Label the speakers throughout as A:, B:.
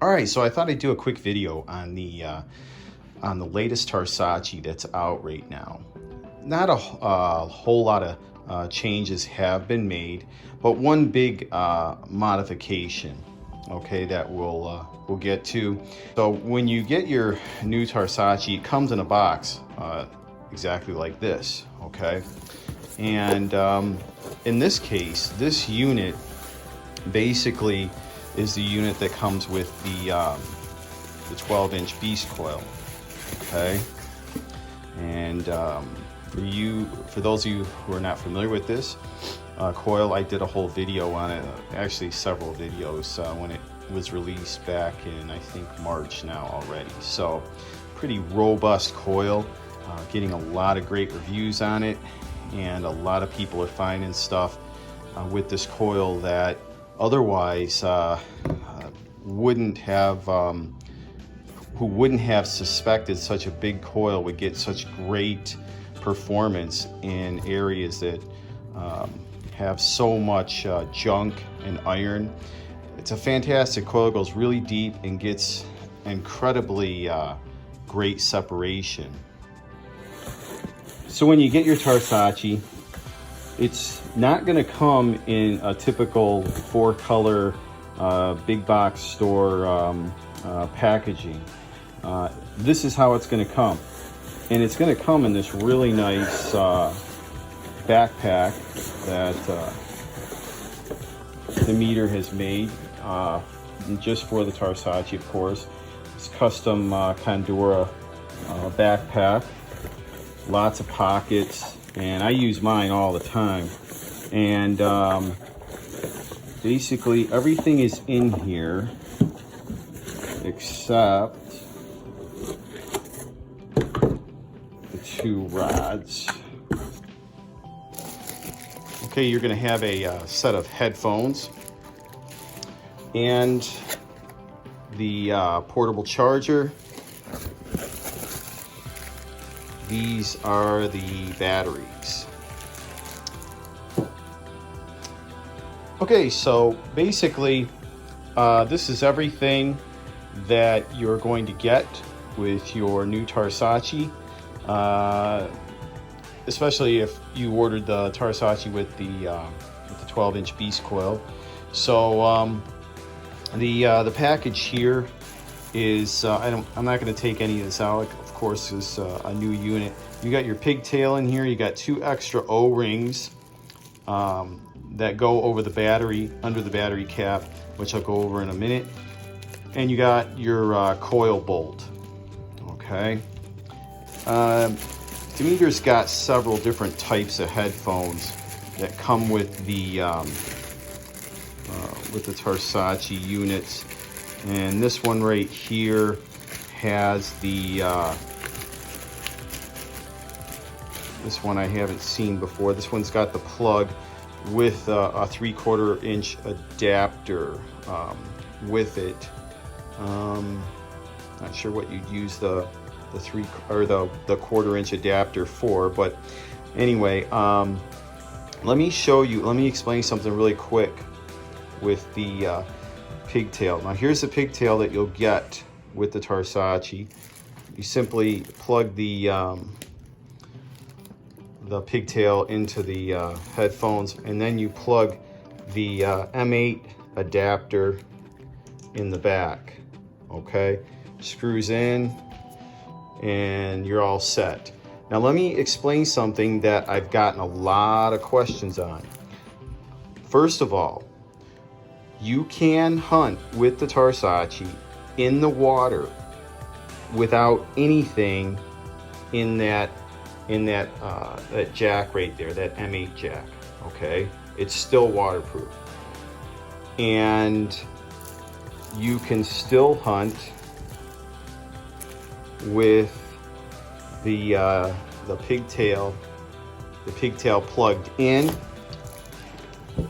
A: All right, so I thought I'd do a quick video on the latest TARSACCI that's out right now. Not a whole lot of changes have been made, but one big modification, okay, that we'll get to. So when you get your new TARSACCI, it comes in a box exactly like this, okay? And in this case, this unit basically is the unit that comes with the 12-inch beast coil, okay? And for those of you who are not familiar with this coil, I did a whole video on it, actually several videos when it was released back in, I think, March now already. So pretty robust coil, getting a lot of great reviews on it, and a lot of people are finding stuff with this coil that otherwise wouldn't have who wouldn't have suspected such a big coil would get such great performance in areas that have so much junk and iron. It's a fantastic coil. It goes really deep and gets incredibly great separation. So when you get your TARSACCI, it's not going to come in a typical 4-color big box store packaging. This is how it's going to come, and it's going to come in this really nice backpack that the meter has made just for the TARSACCI, of course. It's custom Condura backpack, lots of pockets, and I use mine all the time. And basically everything is in here except the 2 rods. Okay, you're going to have a set of headphones and the portable charger. These are the batteries. Okay, so basically this is everything that you're going to get with your new TARSACCI, especially if you ordered the TARSACCI with the 12-inch beast coil. So the package here is I'm not going to take any of this out. Of course, is a new unit. You got your pigtail in here. You got 2 extra O-rings that go over the battery, under the battery cap, which I'll go over in a minute. And you got your coil bolt. Okay. Demeter's got several different types of headphones that come with the TARSACCI units, and this one right here has the this one I haven't seen before. This one's got the plug with a 3/4 inch adapter with it. Not sure what you'd use the 1/4 inch adapter for, but anyway, let me explain something really quick with the pigtail. Now here's the pigtail that you'll get with the TARSACCI. You simply plug the pigtail into the headphones, and then you plug the M8 adapter in the back. Okay, screws in and you're all set. Now let me explain something that I've gotten a lot of questions on. First of all, you can hunt with the TARSACCI in the water without anything in that jack right there, that M8 jack. Okay, it's still waterproof, and you can still hunt with the pigtail plugged in.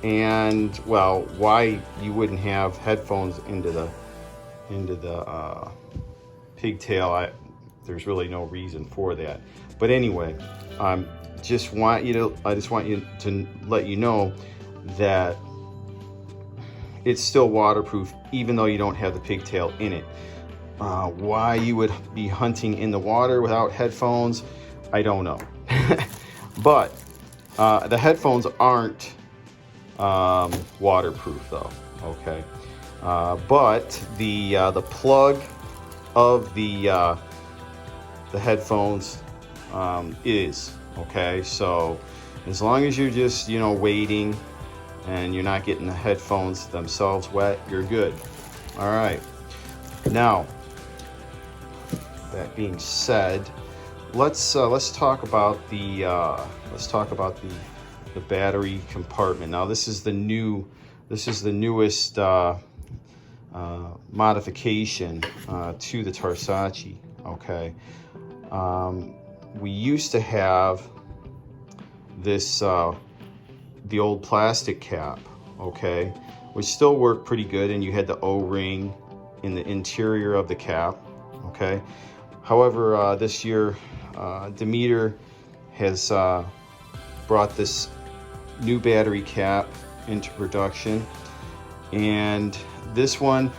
A: And well, why you wouldn't have headphones into the pigtail, there's really no reason for that. But anyway, I just want you to let you know that it's still waterproof even though you don't have the pigtail in it. Why you would be hunting in the water without headphones, I don't know. But the headphones aren't waterproof though, okay? But the plug of the headphones is, okay? So as long as you're just, you know, waiting and you're not getting the headphones themselves wet, you're good. All right. Now, that being said, let's talk about the battery compartment. Now, this is the newest modification to the TARSACCI. Okay. We used to have this the old plastic cap, okay, which still worked pretty good, and you had the O-ring in the interior of the cap, okay. However, this year Demeter has brought this new battery cap into production, and this one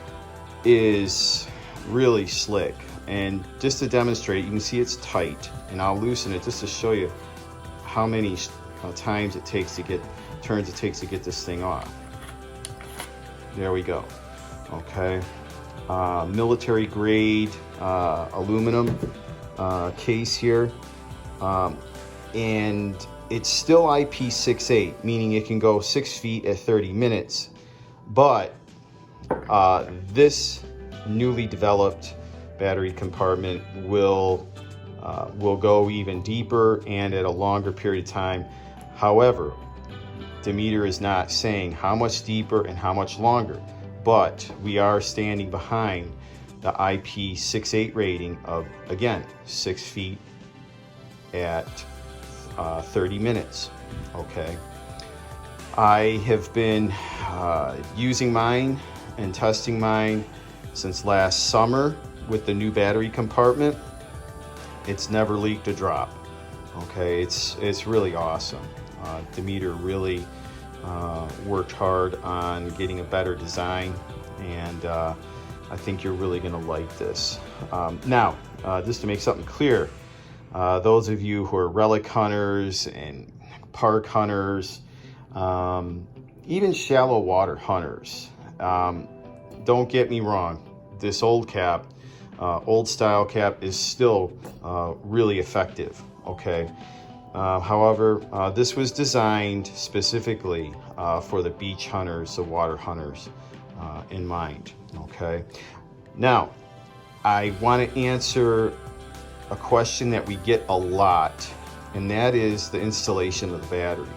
A: is really slick. And just to demonstrate, you can see it's tight, and I'll loosen it just to show you how many times it takes to get this thing off. There we go. Okay, military grade aluminum case here, and it's still Ip68, meaning it can go 6 feet at 30 minutes. But this newly developed battery compartment will go even deeper and at a longer period of time. However, Demeter is not saying how much deeper and how much longer, but we are standing behind the Ip68 rating of, again, 6 feet at 30 minutes, okay? I have been using mine and testing mine since last summer with the new battery compartment. It's never leaked a drop, okay? It's really awesome. Demeter really worked hard on getting a better design, and I think you're really gonna like this. Now, just to make something clear, those of you who are relic hunters and park hunters, even shallow water hunters, don't get me wrong, this old cap, old style cap, is still really effective, okay? However, this was designed specifically for the beach hunters, the water hunters in mind, okay? Now, I want to answer a question that we get a lot, and that is the installation of the battery.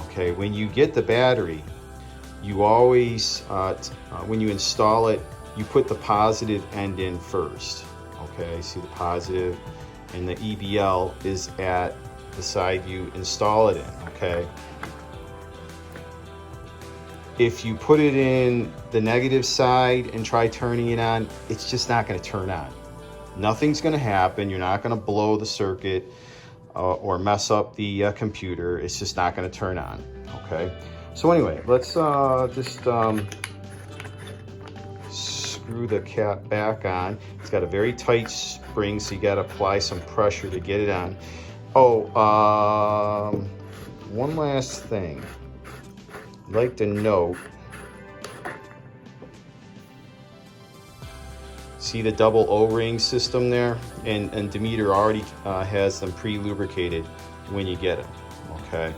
A: Okay, when you get the battery, you always, when you install it, you put the positive end in first. Okay, see the positive, and the EBL is at the side you install it in, okay? If you put it in the negative side and try turning it on, it's just not gonna turn on. Nothing's gonna happen. You're not gonna blow the circuit or mess up the computer. It's just not gonna turn on, okay? So anyway, let's just screw the cap back on. It's got a very tight spring, so you gotta apply some pressure to get it on. Oh, one last thing I'd like to note. See the double O-ring system there? And Demeter already has them pre-lubricated when you get them, okay?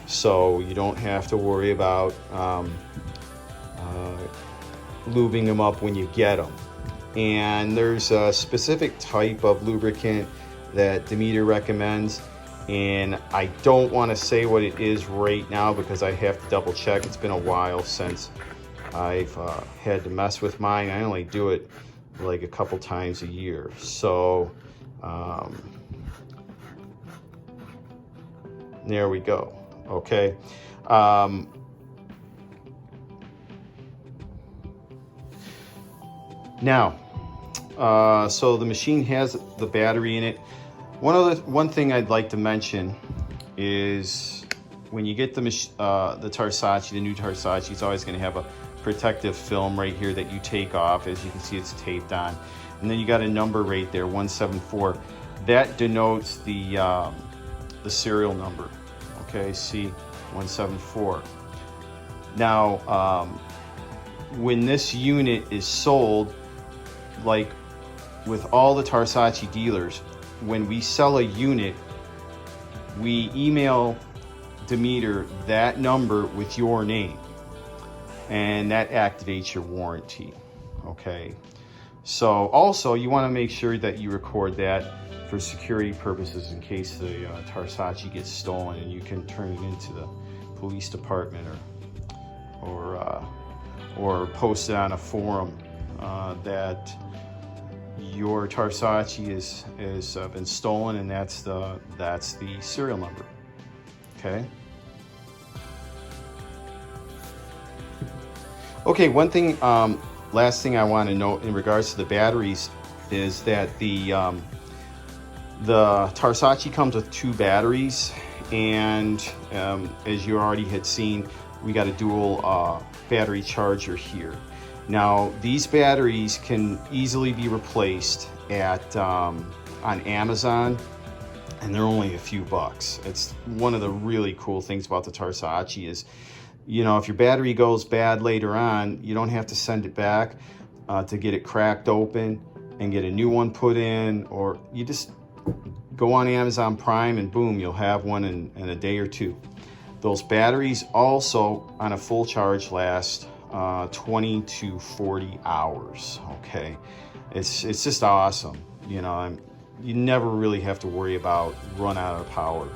A: So you don't have to worry about lubing them up when you get them. And there's a specific type of lubricant that Demeter recommends, and I don't want to say what it is right now because I have to double check. It's been a while since I've had to mess with mine. I only do it like a couple times a year. So there we go. Okay. Now, so the machine has the battery in it. One thing I'd like to mention is when you get the TARSACCI, the new TARSACCI, it's always going to have a protective film right here that you take off. As you can see, it's taped on. And then you got a number right there, 174. That denotes the serial number. Okay, C174. Now, when this unit is sold, like with all the TARSACCI dealers, when we sell a unit, we email Demeter that number with your name, and that activates your warranty. Okay, so also you want to make sure that you record that for security purposes in case the TARSACCI gets stolen, and you can turn it into the police department or post it on a forum that your TARSACCI is been stolen, and that's the serial number. Okay. Okay. One thing, last thing I want to note in regards to the batteries is that the TARSACCI comes with 2 batteries, and as you already had seen, we got a dual battery charger here. Now, these batteries can easily be replaced at on Amazon, and they're only a few bucks. It's one of the really cool things about the TARSACCI is, you know, if your battery goes bad later on, you don't have to send it back to get it cracked open and get a new one put in, or you just go on Amazon Prime and boom, you'll have one in a day or 2. Those batteries also on a full charge last 20 to 40 hours. Okay, it's just awesome. You know, you never really have to worry about run out of power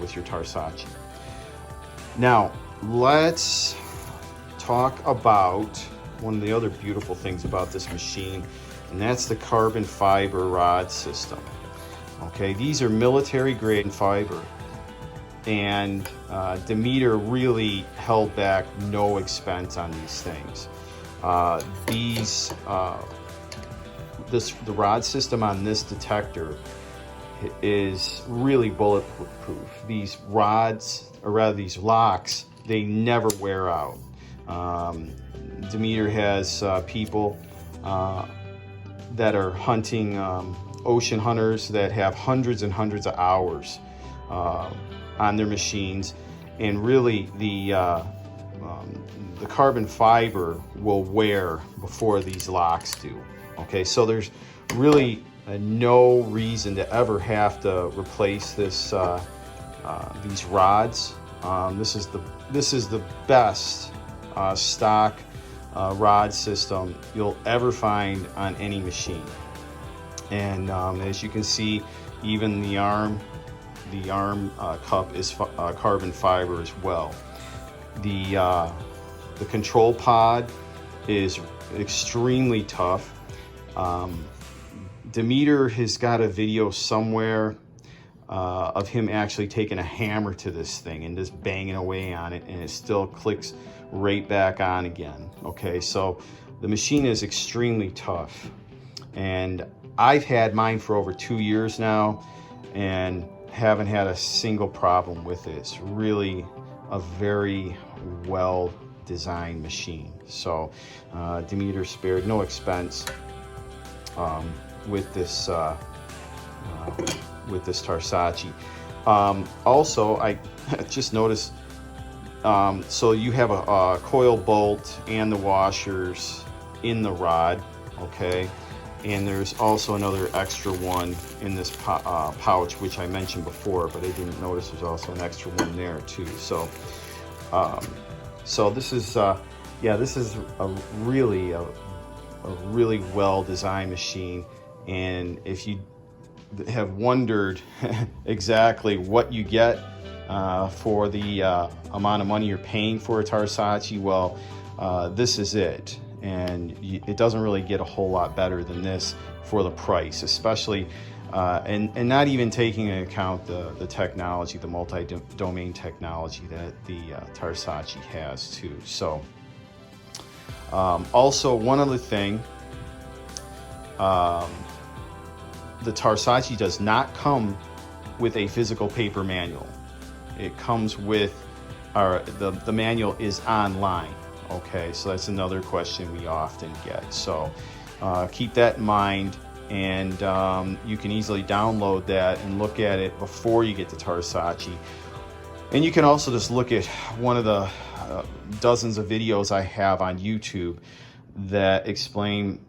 A: with your TARSACCI. Now let's talk about one of the other beautiful things about this machine, and that's the carbon fiber rod system. Okay, these are military grade fiber, and Demeter really held back no expense on these things. The rod system on this detector is really bulletproof. These rods, or rather these locks, they never wear out. Demeter has people that are hunting, ocean hunters that have hundreds and hundreds of hours on their machines, and really the carbon fiber will wear before these locks do. Okay, so there's really no reason to ever have to replace this these rods. This is the best stock rod system you'll ever find on any machine. And as you can see, even the arm cup is carbon fiber as well. The control pod is extremely tough. Demeter has got a video somewhere of him actually taking a hammer to this thing and just banging away on it, and it still clicks right back on again. Okay, so the machine is extremely tough, and I've had mine for over 2 years now and haven't had a single problem with it. It's really a very well designed machine. So Demeter spared no expense with this TARSACCI. Also, I just noticed, so you have a coil bolt and the washers in the rod, okay? And there's also another extra one in this pouch, which I mentioned before, but I didn't notice there's also an extra one there too. So, so this is, this is a really well-designed machine. And if you have wondered exactly what you get for the amount of money you're paying for a TARSACCI, well, this is it. And it doesn't really get a whole lot better than this for the price, especially, and not even taking into account the technology, the multi-domain technology that the TARSACCI has too. So, also one other thing, the TARSACCI does not come with a physical paper manual. It comes with, the manual is online. Okay, so that's another question we often get. So keep that in mind, and you can easily download that and look at it before you get to TARSACCI. And you can also just look at one of the dozens of videos I have on YouTube that explain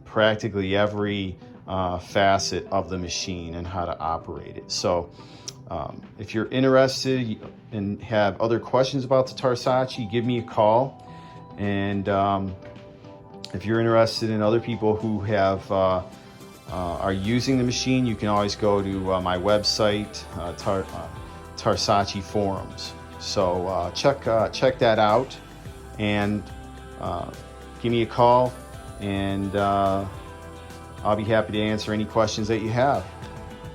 A: practically every facet of the machine and how to operate it. So if you're interested and have other questions about the TARSACCI, give me a call. And if you're interested in other people who have are using the machine, you can always go to my website, TARSACCI forums. So check that out, and give me a call, and I'll be happy to answer any questions that you have.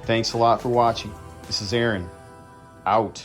A: Thanks a lot for watching. This is Aaron, out.